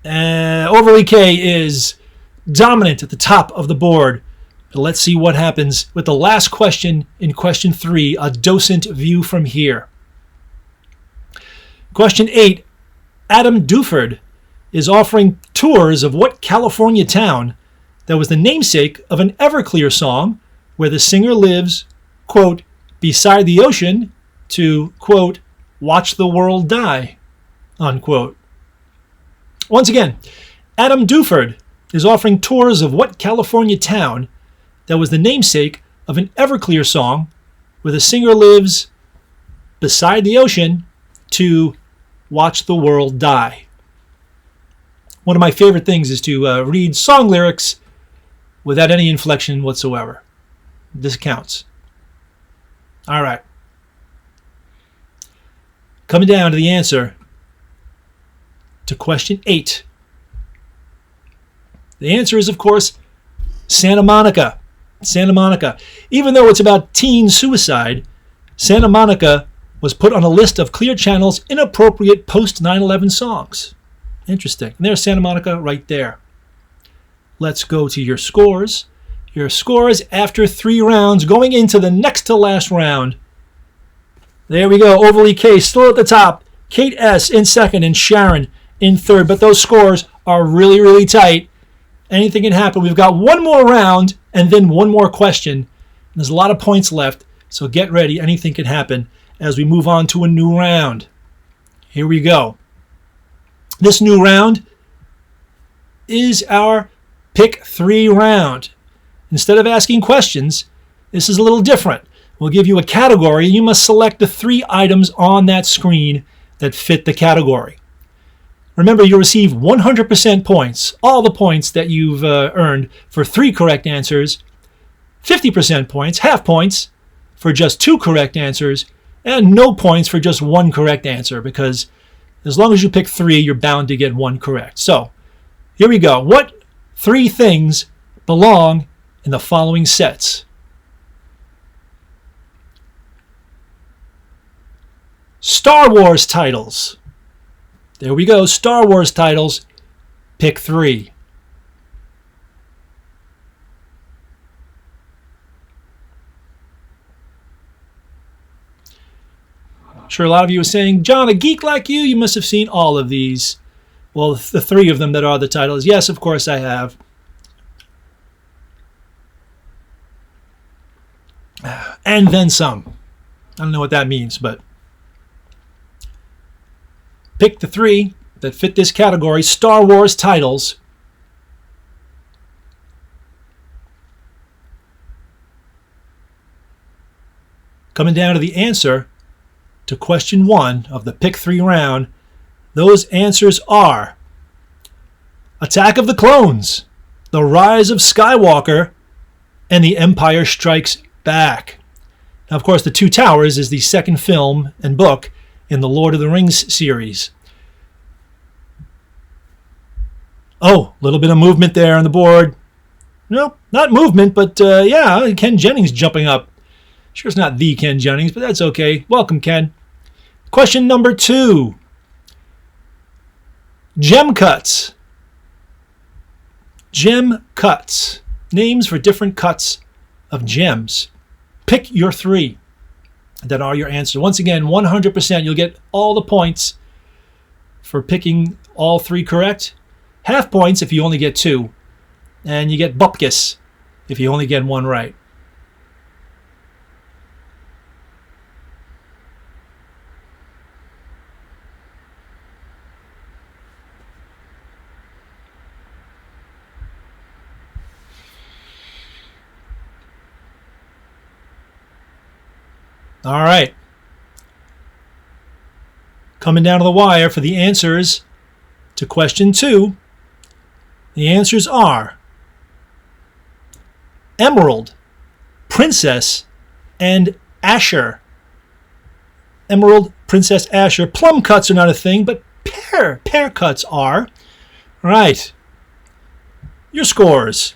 Speaker 1: Overly K is dominant at the top of the board. But let's see what happens with the last question in question 3, a docent view from here. Question 8, Adam Duford is offering tours of what California town that was the namesake of an Everclear song where the singer lives, quote, beside the ocean to, quote, watch the world die, unquote. Once again, Adam Duford is offering tours of what California town that was the namesake of an Everclear song where the singer lives beside the ocean to watch the world die. One of my favorite things is to read song lyrics without any inflection whatsoever. This counts. All right. Coming down to the answer to question 8. The answer is, of course, Santa Monica. Santa Monica. Even though it's about teen suicide, Santa Monica was put on a list of Clear Channel's inappropriate post-9/11 songs. Interesting. And there's Santa Monica right there. Let's go to your scores. Your scores after 3 rounds, going into the next to last round. There we go. Overly K still at the top. Kate S. in second and Sharon in third. But those scores are really, really tight. Anything can happen. We've got one more round and then one more question. There's a lot of points left, so get ready. Anything can happen as we move on to a new round. Here we go. This new round is our Pick 3 round. Instead of asking questions, this is a little different. We'll give you a category, and you must select the 3 items on that screen that fit the category. Remember, you receive 100% points, all the points that you've earned for 3 correct answers, 50% points, half points for just 2 correct answers, and no points for just 1 correct answer, because as long as you pick 3, you're bound to get 1 correct. So, here we go. What 3 things belong in the following sets? Star Wars titles. There we go. Star Wars titles. Pick 3. I'm sure a lot of you are saying, John, a geek like you must have seen all of these. Well, the 3 of them that are the titles. Yes, of course I have. And then some. I don't know what that means, but pick the 3 that fit this category, Star Wars titles. Coming down to the answer to question 1 of the pick 3 round, those answers are Attack of the Clones, The Rise of Skywalker, and The Empire Strikes Back. Now, of course, The Two Towers is the second film and book in the Lord of the Rings series. Oh, a little bit of movement there on the board. No, not movement, but yeah, Ken Jennings jumping up. Sure it's not the Ken Jennings, but that's okay. Welcome, Ken. Question number 2. Gem cuts. Gem cuts. Names for different cuts of gems. Pick your 3 that are your answer. Once again, 100%. You'll get all the points for picking all 3 correct. Half points if you only get 2. And you get bupkis if you only get 1 right. All right. Coming down to the wire for the answers to question 2. The answers are Emerald, Princess, and Asher. Emerald, Princess, Asher. Plum cuts are not a thing, but pear cuts are. All right. Your scores.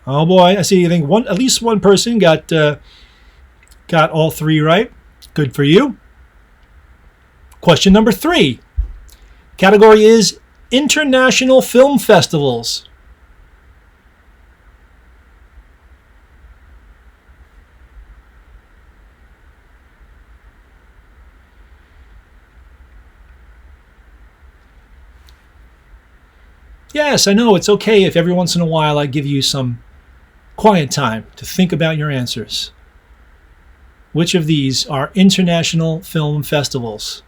Speaker 1: Oh boy, I see. I think at least one person got all 3 right. Good for you. Question number 3. Category is International Film Festivals. Yes, I know it's okay if every once in a while I give you some quiet time to think about your answers. Which of these are international film festivals?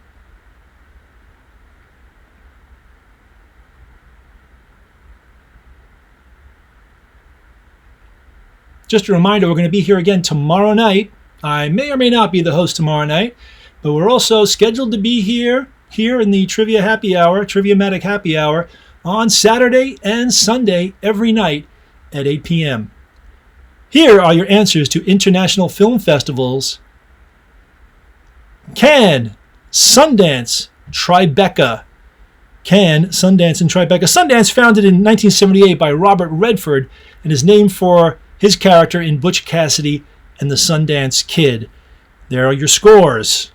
Speaker 1: Just a reminder, we're going to be here again tomorrow night. I may or may not be the host tomorrow night, but we're also scheduled to be here in the Trivia Happy Hour, Triviamatic Happy Hour, on Saturday and Sunday every night at 8 p.m. Here are your answers to international film festivals. Cannes, Sundance, Tribeca. Cannes, Sundance, and Tribeca. Sundance, founded in 1978 by Robert Redford, and is named for his character in Butch Cassidy and the Sundance Kid. There are your scores.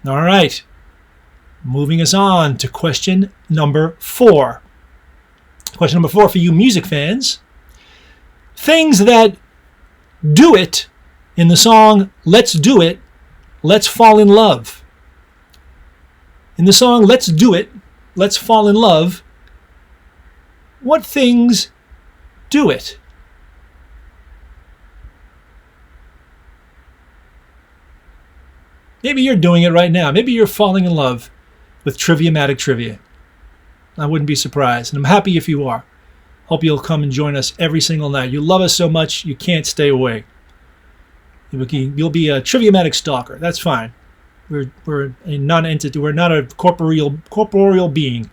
Speaker 1: All right. Moving us on to question number 4. Question number 4 for you music fans. Things that do it in the song Let's Do It, Let's Fall in Love. In the song Let's Do It, Let's Fall in Love, what things do it? Maybe you're doing it right now. Maybe you're falling in love with Triviamatic Trivia. I wouldn't be surprised, and I'm happy if you are. Hope you'll come and join us every single night. You love us so much, you can't stay away. You'll be a Triviamatic stalker. That's fine. We're a non-entity. We're not a corporeal being.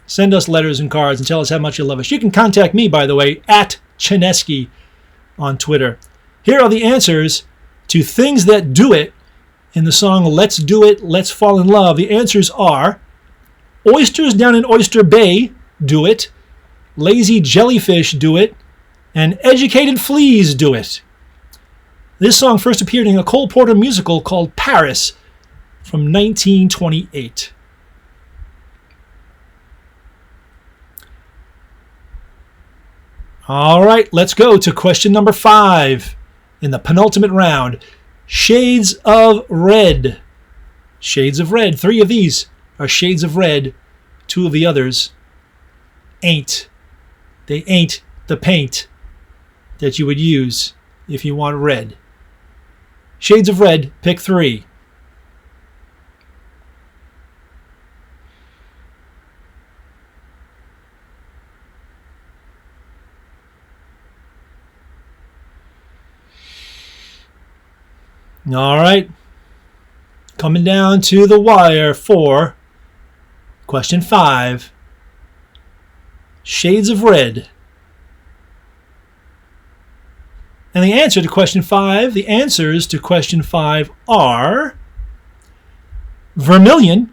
Speaker 1: Send us letters and cards and tell us how much you love us. You can contact me, by the way, at Chinesky on Twitter. Here are the answers to things that do it in the song Let's Do It, Let's Fall in Love. The answers are Oysters Down in Oyster Bay do it. lazy jellyfish do it, and educated fleas do it. This song first appeared in a Cole Porter musical called Paris from 1928. All right, let's go to question number 5 in the penultimate round. Shades of red. Shades of red. 3 of these are shades of red. 2 of the others ain't. They ain't the paint that you would use if you want red. Shades of red, pick 3. All right. Coming down to the wire for question 5. Shades of red. And the answer to question 5, the answers to question 5 are vermilion,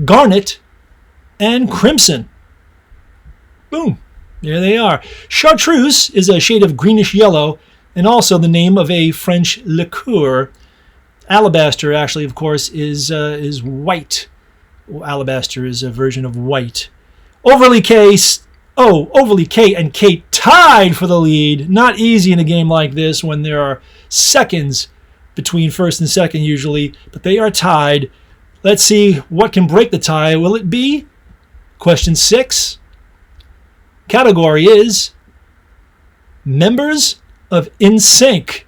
Speaker 1: garnet, and crimson. Boom. There they are. Chartreuse is a shade of greenish yellow and also the name of a French liqueur. Alabaster, actually, of course, is white. Alabaster is a version of white. Overly K and Kate tied for the lead. Not easy in a game like this when there are seconds between first and second usually, but they are tied. Let's see what can break the tie. Will it be question 6? Category is members of NSYNC.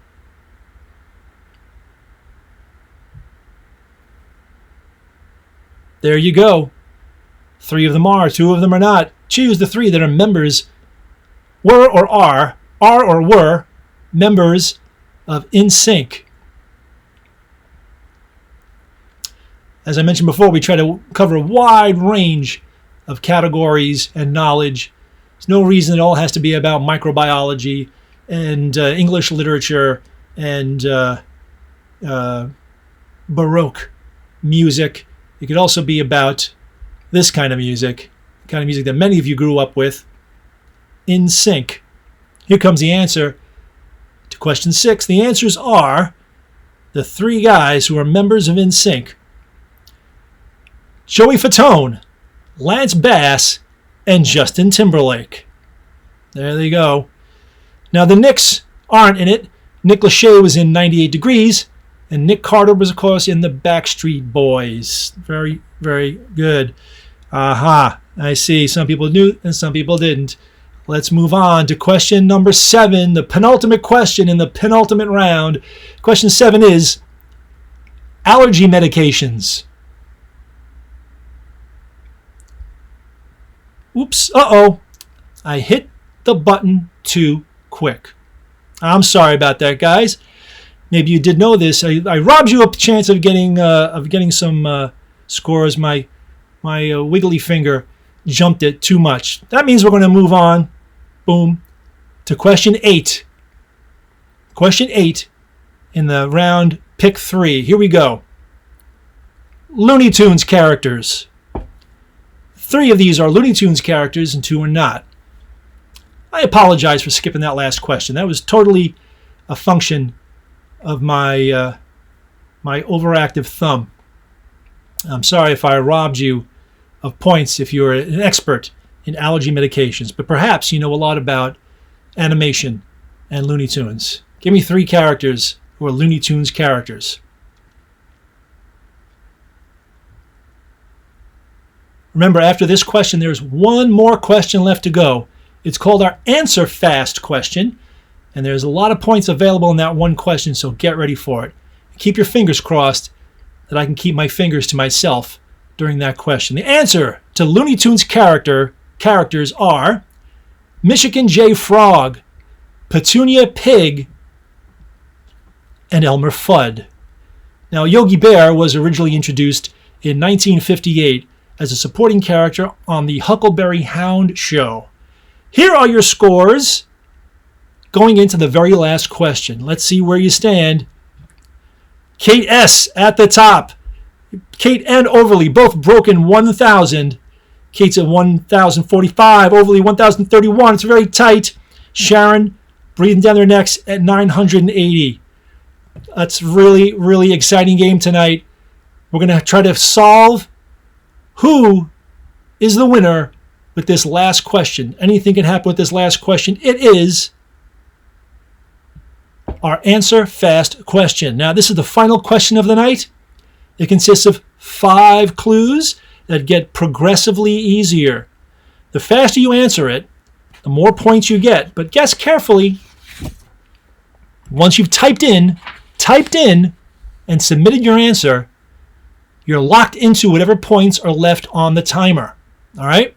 Speaker 1: There you go. 3 of them are, 2 of them are not. Choose the 3 that are members, were or are or were members of NSYNC. As I mentioned before, we try to cover a wide range of categories and knowledge. There's no reason it all has to be about microbiology and English literature and Baroque music. It could also be about this kind of music, the kind of music that many of you grew up with, NSYNC. Here comes the answer to question 6. The answers are the 3 guys who are members of NSYNC: Joey Fatone, Lance Bass, and Justin Timberlake. There they go. Now, the Knicks aren't in it. Nick Lachey was in 98 Degrees, and Nick Carter was, of course, in the Backstreet Boys. Very, very good. Aha. I see. Some people knew and some people didn't. Let's move on to question number 7, the penultimate question in the penultimate round. Question 7 is allergy medications. Oops. Uh-oh. I hit the button too quick. I'm sorry about that, guys. Maybe you did know this. I robbed you a chance of getting some scores. My wiggly finger jumped it too much. That means we're going to move on, boom, to question 8. Question 8 in the round pick 3. Here we go. Looney Tunes characters. 3 of these are Looney Tunes characters and 2 are not. I apologize for skipping that last question. That was totally a function of my my overactive thumb. I'm sorry if I robbed you of points if you're an expert in allergy medications, but perhaps you know a lot about animation and Looney Tunes. Give me 3 characters who are Looney Tunes characters. Remember, after this question, there's one more question left to go. It's called our Answer Fast question, and there's a lot of points available in that one question, so get ready for it. Keep your fingers crossed that I can keep my fingers to myself during that question. The answer to Looney Tunes characters are Michigan J. Frog, Petunia Pig, and Elmer Fudd. Now, Yogi Bear was originally introduced in 1958 as a supporting character on the Huckleberry Hound show. Here are your scores going into the very last question. Let's see where you stand. Kate S. at the top. Kate and Overly both broken 1,000. Kate's at 1,045. Overly 1,031. It's very tight. Sharon breathing down their necks at 980. That's really, really exciting game tonight. We're going to try to solve who is the winner with this last question. Anything can happen with this last question. It is our answer fast question. Now, this is the final question of the night. It consists of 5 clues that get progressively easier. The faster you answer it, the more points you get. But guess carefully. Once you've typed in, and submitted your answer, you're locked into whatever points are left on the timer. All right?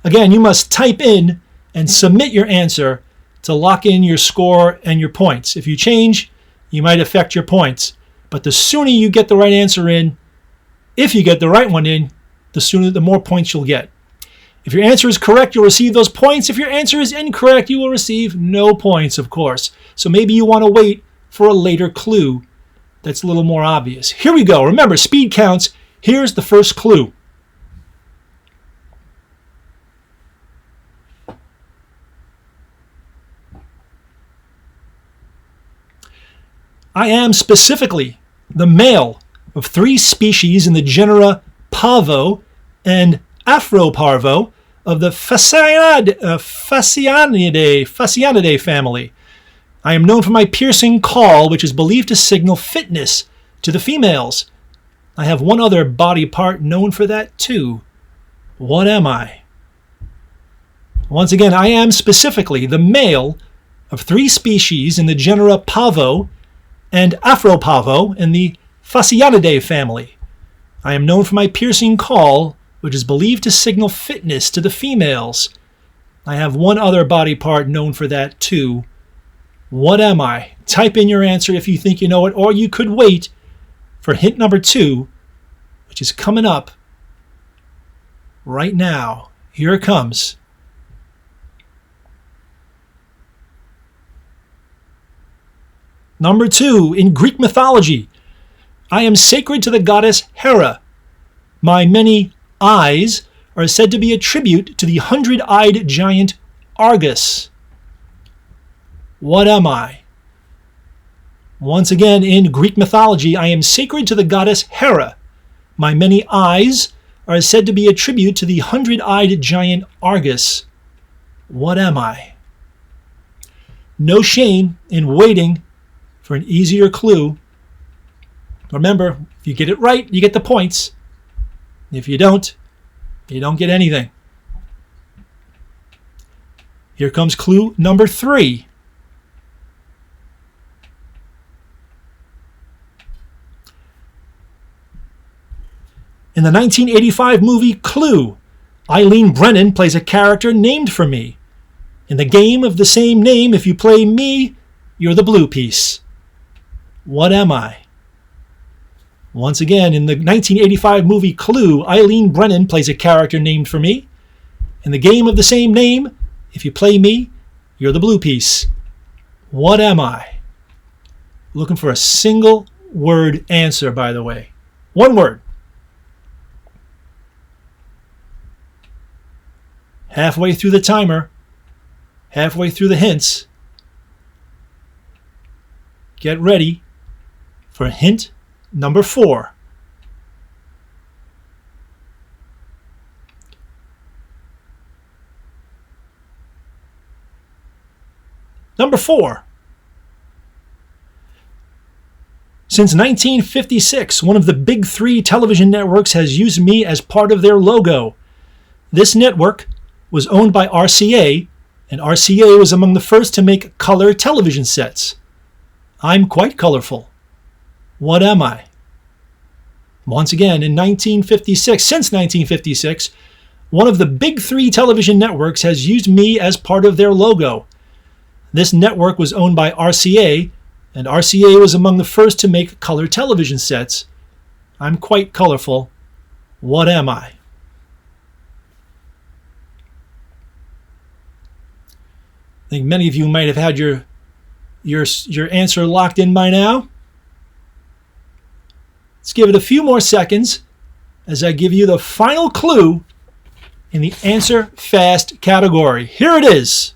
Speaker 1: Again, you must type in and submit your answer to lock in your score and your points. If you change, you might affect your points. But the sooner you get the right answer in, if you get the right one in, the more points you'll get. If your answer is correct, you'll receive those points. If your answer is incorrect, you will receive no points, of course. So maybe you want to wait for a later clue that's a little more obvious. Here we go. Remember, speed counts. Here's the first clue. I am specifically the male of 3 species in the genera Pavo and Afroparvo of the Phasianidae family. I am known for my piercing call, which is believed to signal fitness to the females. I have one other body part known for that too. What am I? Once again, I am specifically the male of 3 species in the genera Pavo and Afroparvo in the Phasianidae family. I am known for my piercing call, which is believed to signal fitness to the females. I have one other body part known for that too. What am I? Type in your answer if you think you know it, or you could wait for hint number 2, which is coming up right now. Here it comes. Number 2, in Greek mythology, I am sacred to the goddess Hera. My many eyes are said to be a tribute to the 100-eyed giant Argus. What am I? Once again, in Greek mythology, I am sacred to the goddess Hera. My many eyes are said to be a tribute to the 100-eyed giant Argus. What am I? No shame in waiting for an easier clue. Remember, if you get it right, you get the points. If you don't get anything. Here comes clue number 3. In the 1985 movie Clue, Eileen Brennan plays a character named for me. In the game of the same name, if you play me, you're the blue piece. What am I? Once again, in the 1985 movie Clue, Eileen Brennan plays a character named for me. In the game of the same name, if you play me, you're the blue piece. What am I? Looking for a single word answer, by the way. One word. Halfway through the timer, halfway through the hints. Get ready for hint number 4. Number 4. Since 1956, one of the big 3 television networks has used me as part of their logo. This network was owned by RCA, and RCA was among the first to make color television sets. I'm quite colorful. What am I? Once again, since 1956, one of the big 3 television networks has used me as part of their logo. This network was owned by RCA, and RCA was among the first to make color television sets. I'm quite colorful. What am I? I think many of you might have had your answer locked in by now. Let's give it a few more seconds as I give you the final clue in the Answer Fast category. Here it is.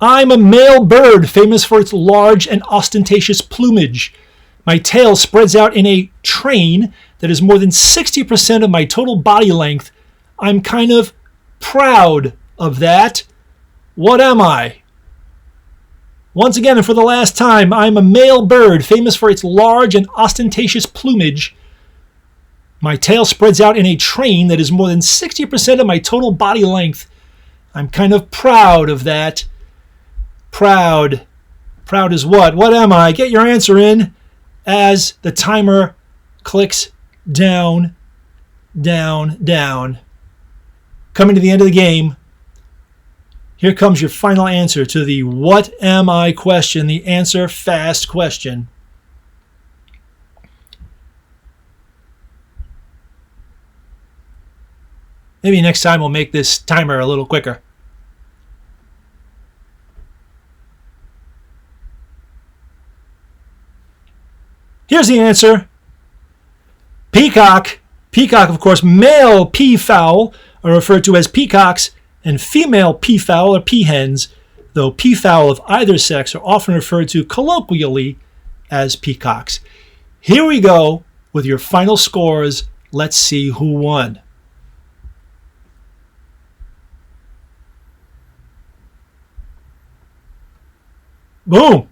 Speaker 1: I'm a male bird famous for its large and ostentatious plumage. My tail spreads out in a train that is more than 60% of my total body length. I'm kind of proud of that. What am I? Once again, and for the last time, I'm a male bird famous for its large and ostentatious plumage. My tail spreads out in a train that is more than 60% of my total body length. I'm kind of proud of that. Proud. Proud is what? What am I? Get your answer in as the timer clicks down, down, down. Coming to the end of the game. Here comes your final answer to the what am I question, the Answer Fast question. Maybe next time we'll make this timer a little quicker. Here's the answer. Peacock. Peacock, of course, male peafowl are referred to as peacocks, and female peafowl are peahens, though peafowl of either sex are often referred to colloquially as peacocks. Here we go with your final scores. Let's see who won. Boom!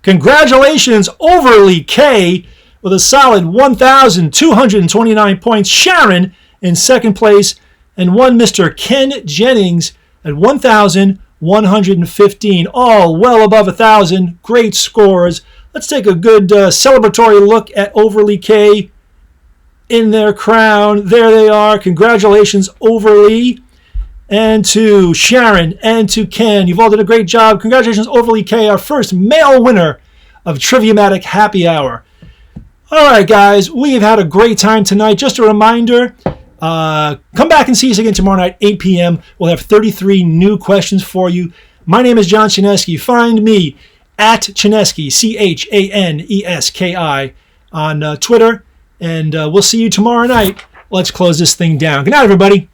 Speaker 1: Congratulations, Overly K, with a solid 1,229 points. Sharon in second place, and one Mr. Ken Jennings at 1,115. All well above 1,000. Great scores. Let's take a good celebratory look at Overly K in their crown. There they are. Congratulations, Overly. And to Sharon and to Ken. You've all done a great job. Congratulations, Overly K, our first male winner of Triviamatic Happy Hour. All right, guys, we've had a great time tonight. Just a reminder, come back and see us again tomorrow night, 8 p.m. We'll have 33 new questions for you. My name is John Chaneski. Find me at Chaneski, Chaneski, on Twitter. And we'll see you tomorrow night. Let's close this thing down. Good night, everybody.